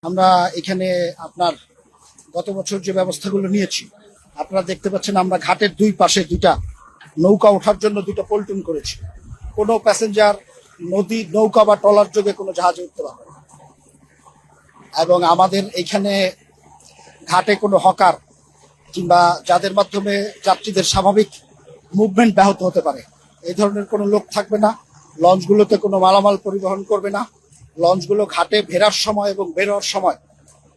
আমরা এখানে আপনার গত বছর যে ব্যবস্থাগুলো নিয়েছি, আপনারা দেখতে পাচ্ছেন আমরা ঘাটের দুই পাশে দুইটা নৌকা ওঠার জন্য দুটো পল্টন করেছি। কোনো প্যাসেঞ্জার নদী নৌকা বা ট্রলার যোগে কোনো জাহাজে উঠতে পারবে না। এবং আমাদের এইখানে ঘাটে কোনো হকার কিংবা যাদের মাধ্যমে যাত্রীদের স্বাভাবিক মুভমেন্ট ব্যাহত হতে পারে এই ধরনের কোনো লোক থাকবে না। লঞ্চগুলোতে কোনো মালামাল পরিবহন করবে না। লঞ্চগুলো ঘাটে ভেরার সময় এবং বেরোয়ার সময়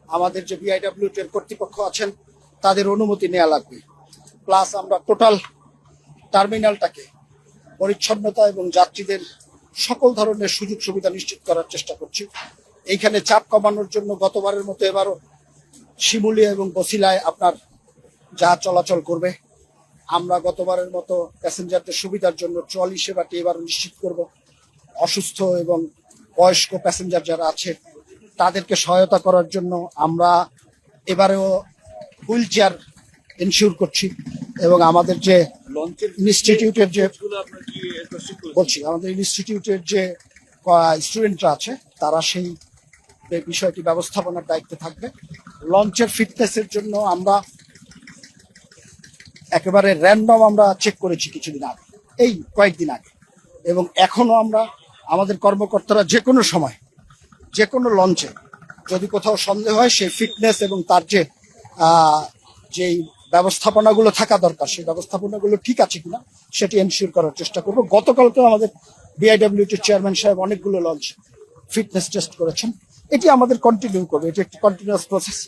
আমাদের যে বিআইডব্লিউটি এর কর্তৃপক্ষ আছেন তাদের অনুমতি নেওয়া লাগবে। প্লাস আমরা টোটাল টার্মিনালটাকে পরিচ্ছন্নতা এবং যাত্রীদের সকল ধরনের সুযোগ সুবিধা নিশ্চিত করার চেষ্টা করছি। এইখানে চাপ কমানোর জন্য গতবারের মতো এবারও শিমুলিয়া এবং বসিলায় আপনার জাহাজ চলাচল করবে। আমরা গতবারের মতো প্যাসেঞ্জারদের সুবিধার জন্য ট্রলি সেবাটি এবারও নিশ্চিত করব। অসুস্থ এবং বয়স্ক প্যাসেঞ্জার যারা আছে তাদেরকে সহায়তা করার জন্য আমরা এবারেও হুইল চেয়ার এনশিওর করছি। এবং আমাদের যে ইনস্টিটিউটের যে আমাদের ইনস্টিটিউটের যে স্টুডেন্টরা আছে তারা সেই বিষয়টি ব্যবস্থাপনার দায়িত্বে থাকবে। লঞ্চের ফিটনেসের জন্য আমরা একেবারে র্যান্ডম আমরা চেক করেছি কিছুদিন আগে, এই কয়েকদিন আগে, এবং এখনো আমরা আমাদের কর্মকর্তারা যে কোনো সময় যে কোনো লঞ্চে যদি কোথাও সন্দেহ হয় সেই ফিটনেস এবং তার যে যেই ব্যবস্থাপনাগুলো থাকা দরকার সেই ব্যবস্থাপনাগুলো ঠিক আছে কিনা সেটি এনশিওর করার চেষ্টা করব। গতকালকে আমাদের বিআইডব্লিউটির চেয়ারম্যান সাহেব অনেকগুলো লঞ্চ ফিটনেস টেস্ট করেছেন। এটি আমাদের কন্টিনিউ করবে, এটি একটি কন্টিনিউয়াস প্রসেস।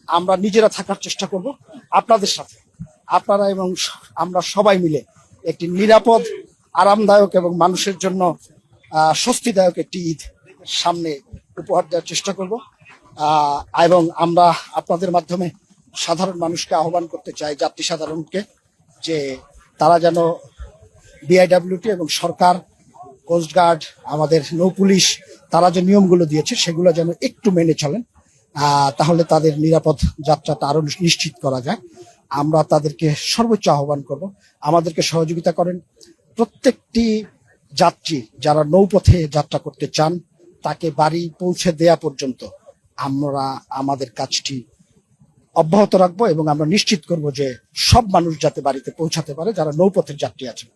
আমরা নিজেরা থাকার চেষ্টা করব আপনাদের সাথে, আপনারা এবং আমরা সবাই মিলে একটি নিরাপদ, আরামদায়ক এবং মানুষের জন্য স্বস্তিদায়ক একটি ঈদ সামনে উপহার দেওয়ার চেষ্টা করব। এবং আমরা আপনাদের মাধ্যমে সাধারণ মানুষকে আহ্বান করতে চাই, যাত্রী সাধারণকে, যে তারা যেন বিআইডব্লিউটি এবং সরকার, কোস্টগার্ড, আমাদের নৌ পুলিশ তারা যে নিয়মগুলো দিয়েছে সেগুলো যেন একটু মেনে চলেন। তাহলে তাদের নিরাপদ যাত্রাটা আরো নিশ্চিত করা যায়। আমরা তাদেরকে সর্বোচ্চ আহ্বান করব আমাদেরকে সহযোগিতা করেন। প্রত্যেকটি যাত্রী যারা নৌপথে যাত্রা করতে চান তাকে বাড়ি পৌঁছে দেয়া পর্যন্ত আমরা আমাদের কাজটি অব্যাহত রাখবো এবং আমরা নিশ্চিত করব যে সব মানুষ যাতে বাড়িতে পৌঁছাতে পারে যারা নৌপথের যাত্রী আছেন।